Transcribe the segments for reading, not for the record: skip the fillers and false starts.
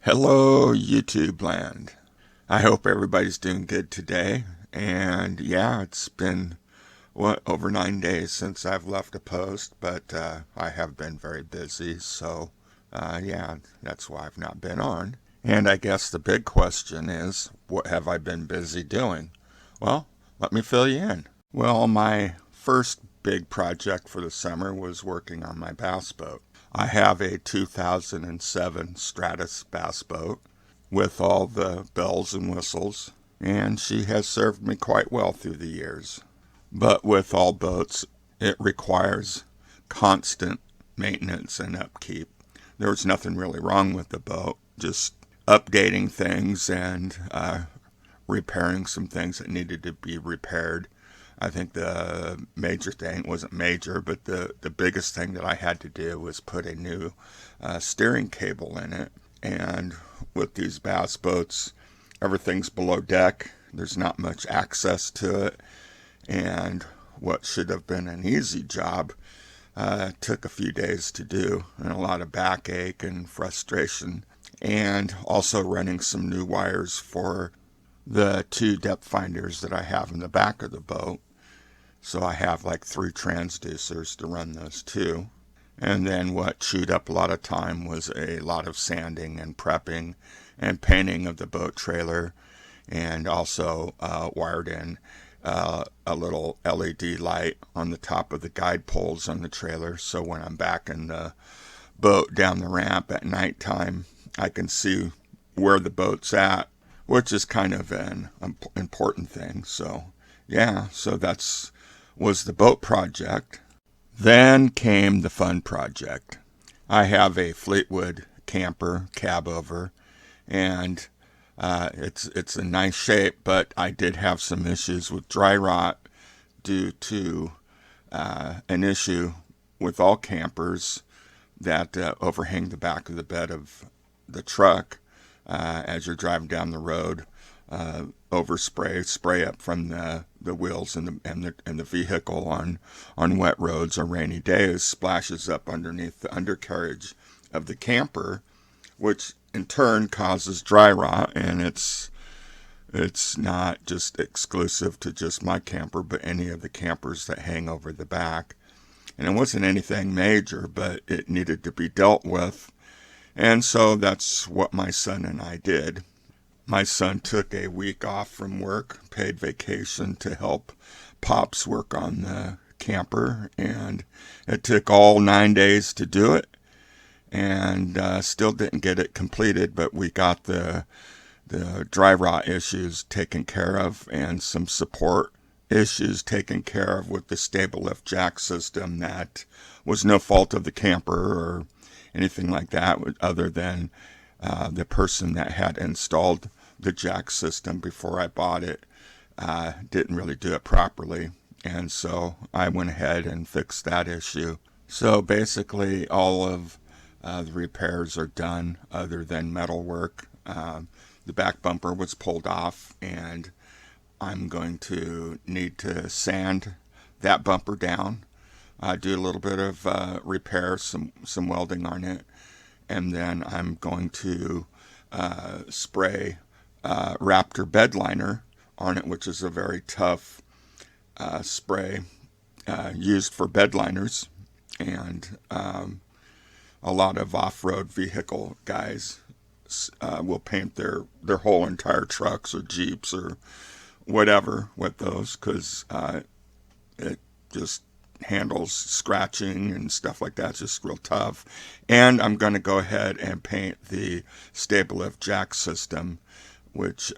Hello, YouTube land. I hope everybody's doing good today. And yeah, it's been, over 9 days since I've left a post, but I have been very busy. So yeah, that's why I've not been on. And I guess the big question is, what have I been busy doing? Well, let me fill you in. Well, my first big project for the summer was working on my bass boat. I have a 2007 Stratus bass boat with all the bells and whistles, and she has served me quite well through the years. But with all boats, it requires constant maintenance and upkeep. There was nothing really wrong with the boat, just updating things and repairing some things that needed to be repaired. I think the major thing wasn't major, but the biggest thing that I had to do was put a new steering cable in it. And with these bass boats, everything's below deck. There's not much access to it. And what should have been an easy job took a few days to do, and a lot of backache and frustration. And also running some new wires for the two depth finders that I have in the back of the boat. So I have like 3 transducers to run those two. And then what chewed up a lot of time was a lot of sanding and prepping and painting of the boat trailer, and also wired in a little LED light on the top of the guide poles on the trailer. So when I'm back in the boat down the ramp at nighttime, I can see where the boat's at, which is kind of an important thing. So yeah, so that's was the boat project. Then came the fun project. I have a Fleetwood camper cab over, and it's in nice shape, but I did have some issues with dry rot due to an issue with all campers that overhang the back of the bed of the truck as you're driving down the road. Spray up from the wheels and the vehicle on wet roads or rainy days, splashes up underneath the undercarriage of the camper, which in turn causes dry rot. And it's not just exclusive to just my camper, but any of the campers that hang over the back. And it wasn't anything major, but it needed to be dealt with. And so that's what my son and I did. My son took a week off from work, paid vacation to help Pops work on the camper, and it took all 9 days to do it, and still didn't get it completed, but we got the dry rot issues taken care of and some support issues taken care of with the stable lift jack system. That was no fault of the camper or anything like that, other than the person that had installed the jack system before I bought it didn't really do it properly. And so I went ahead and fixed that issue. So basically all of the repairs are done other than metal work. The back bumper was pulled off, and I'm going to need to sand that bumper down, do a little bit of repair, some welding on it, and then I'm going to spray Raptor bed liner on it, which is a very tough spray used for bed liners. And a lot of off-road vehicle guys will paint their whole entire trucks or Jeeps or whatever with those, because it just handles scratching and stuff like that. It's just real tough. And I'm going to go ahead and paint the stable lift jack system, which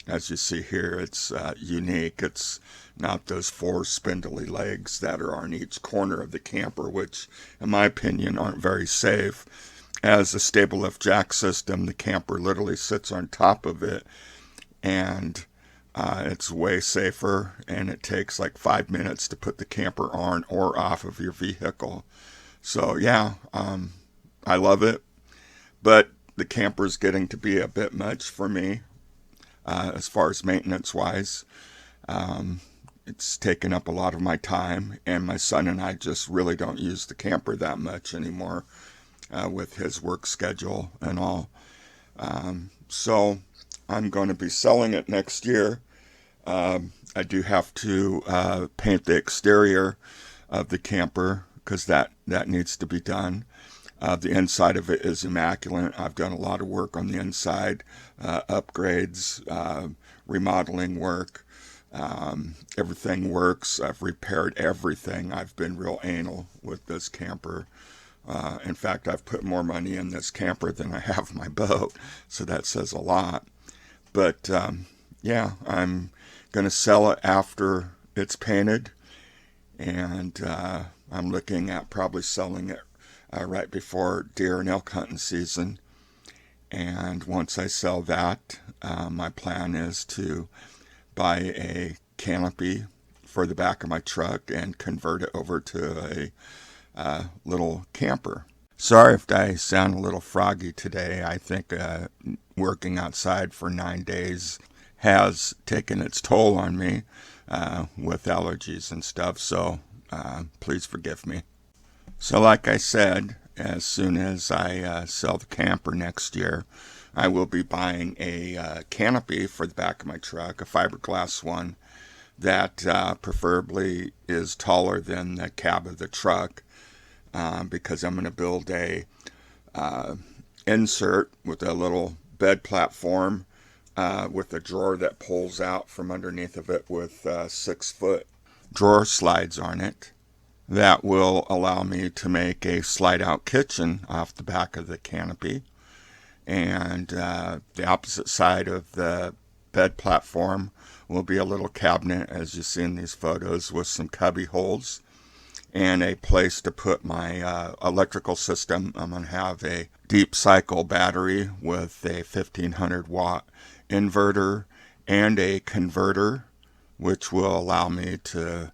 as you see here, it's unique. It's not those 4 spindly legs that are on each corner of the camper, which in my opinion aren't very safe. As a stable lift jack system, the camper literally sits on top of it, and it's way safer, and it takes like 5 minutes to put the camper on or off of your vehicle. So yeah, I love it, but the camper's getting to be a bit much for me as far as maintenance wise. It's taken up a lot of my time, and my son and I just really don't use the camper that much anymore with his work schedule and all. So I'm going to be selling it next year. I do have to paint the exterior of the camper because that needs to be done. The inside of it is immaculate. I've done a lot of work on the inside, upgrades, remodeling work. Everything works. I've repaired everything. I've been real anal with this camper. In fact, I've put more money in this camper than I have my boat, so that says a lot. But yeah, I'm going to sell it after it's painted, and I'm looking at probably selling it right before deer and elk hunting season. And once I sell that, my plan is to buy a canopy for the back of my truck and convert it over to a little camper. Sorry if I sound a little froggy today. I think working outside for 9 days has taken its toll on me with allergies and stuff, so please forgive me. So like I said, as soon as I sell the camper next year, I will be buying a canopy for the back of my truck, a fiberglass one that preferably is taller than the cab of the truck, because I'm going to build a insert with a little bed platform with a drawer that pulls out from underneath of it with 6-foot drawer slides on it. That will allow me to make a slide-out kitchen off the back of the canopy. And the opposite side of the bed platform will be a little cabinet, as you see in these photos, with some cubby holes and a place to put my electrical system. I'm going to have a deep cycle battery with a 1500 watt inverter and a converter, which will allow me to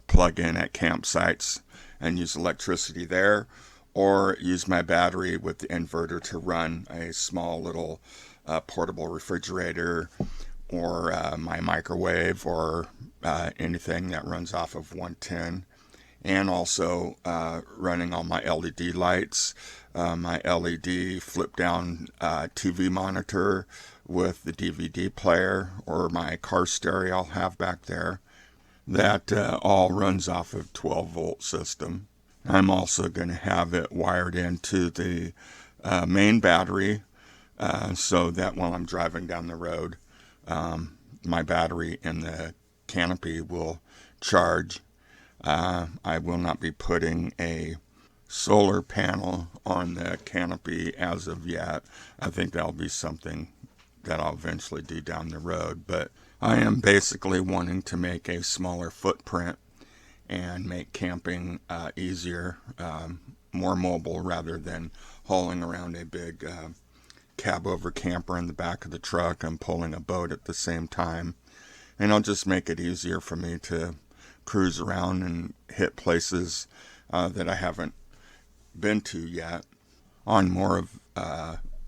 plug in at campsites and use electricity there, or use my battery with the inverter to run a small little portable refrigerator, or my microwave, or anything that runs off of 110. And also running all my LED lights, my LED flip down TV monitor with the DVD player, or my car stereo I'll have back there. That all runs off of 12-volt system. I'm also going to have it wired into the main battery, so that while I'm driving down the road, my battery in the canopy will charge. I will not be putting a solar panel on the canopy as of yet. I think that'll be something that I'll eventually do down the road, but I am basically wanting to make a smaller footprint and make camping easier, more mobile, rather than hauling around a big cab over camper in the back of the truck and pulling a boat at the same time. And I'll just make it easier for me to cruise around and hit places that I haven't been to yet, on more of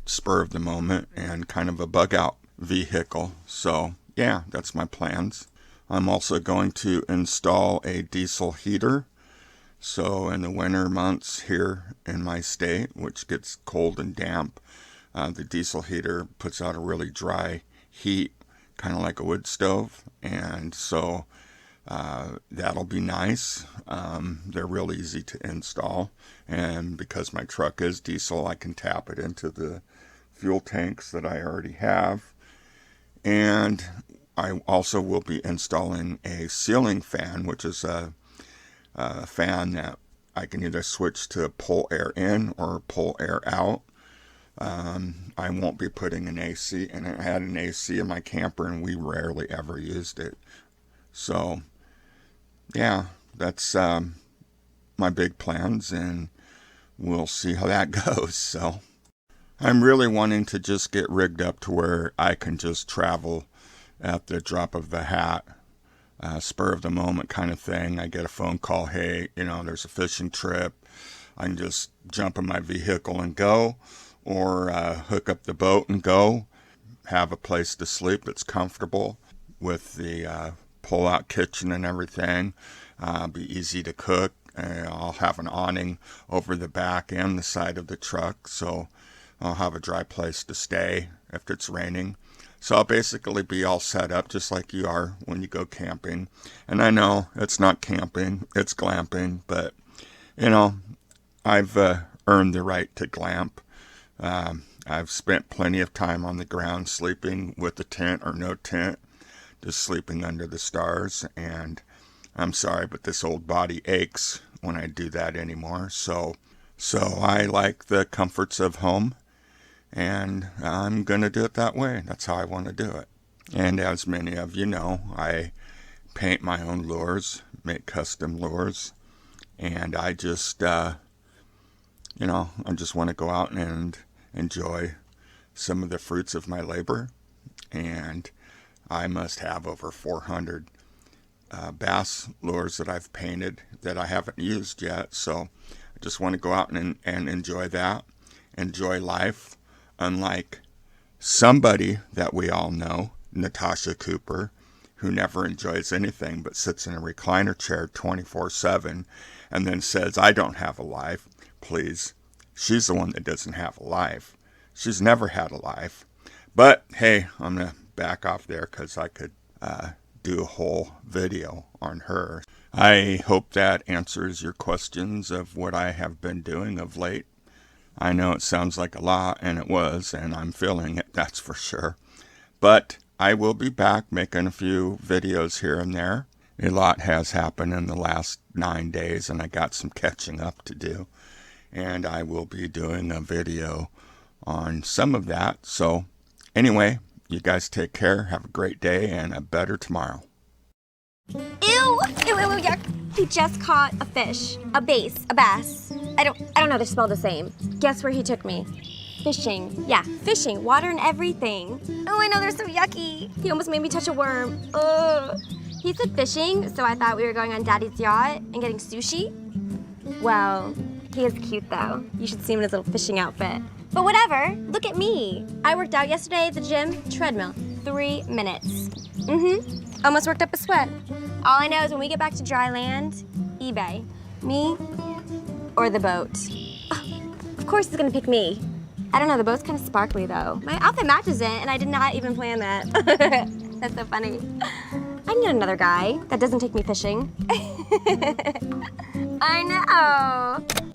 spur of the moment and kind of a bug out vehicle. So yeah, that's my plans. I'm also going to install a diesel heater. So in the winter months here in my state, which gets cold and damp, the diesel heater puts out a really dry heat, kind of like a wood stove. And so that'll be nice. They're real easy to install. And because my truck is diesel, I can tap it into the fuel tanks that I already have. And I also will be installing a ceiling fan, which is a fan that I can either switch to pull air in or pull air out. I won't be putting an AC, and I had an AC in my camper and we rarely ever used it. So yeah, that's my big plans, and we'll see how that goes. So I'm really wanting to just get rigged up to where I can just travel at the drop of the hat, spur of the moment kind of thing. I get a phone call, hey, there's a fishing trip. I can just jump in my vehicle and go, or hook up the boat and go, have a place to sleep that's comfortable with the pull-out kitchen and everything. Be easy to cook. I'll have an awning over the back and the side of the truck, so I'll have a dry place to stay if it's raining. So I'll basically be all set up just like you are when you go camping. And I know it's not camping, it's glamping, but you know, I've earned the right to glamp. I've spent plenty of time on the ground sleeping with a tent or no tent, just sleeping under the stars. And I'm sorry, but this old body aches when I do that anymore. So I like the comforts of home, and I'm going to do it that way. That's how I want to do it. And as many of you know, I paint my own lures, make custom lures, and I just, I just want to go out and enjoy some of the fruits of my labor. And I must have over 400 bass lures that I've painted that I haven't used yet. So I just want to go out and enjoy that, enjoy life. Unlike somebody that we all know, Natasha Cooper, who never enjoys anything but sits in a recliner chair 24/7 and then says, I don't have a life. Please, she's the one that doesn't have a life. She's never had a life. But hey, I'm going to back off there because I could do a whole video on her. I hope that answers your questions of what I have been doing of late. I know it sounds like a lot, and it was, and I'm feeling it, that's for sure. But I will be back making a few videos here and there. A lot has happened in the last 9 days, and I got some catching up to do. And I will be doing a video on some of that. So anyway, you guys take care, have a great day, and a better tomorrow. Ew! Ew, ew, yuck. He just caught a fish. A bass. I don't know, they smell the same. Guess where he took me? Fishing. Yeah, fishing. Water and everything. Oh, I know, they're so yucky. He almost made me touch a worm. Ugh. He said fishing, so I thought we were going on Daddy's yacht and getting sushi. Well, he is cute though. You should see him in his little fishing outfit. But whatever, look at me. I worked out yesterday at the gym, treadmill, 3 minutes. Almost worked up a sweat. All I know is when we get back to dry land, eBay. Me or the boat. Of course he's gonna pick me. I don't know, the boat's kind of sparkly though. My outfit matches it, and I did not even plan that. That's so funny. I need another guy that doesn't take me fishing. I know.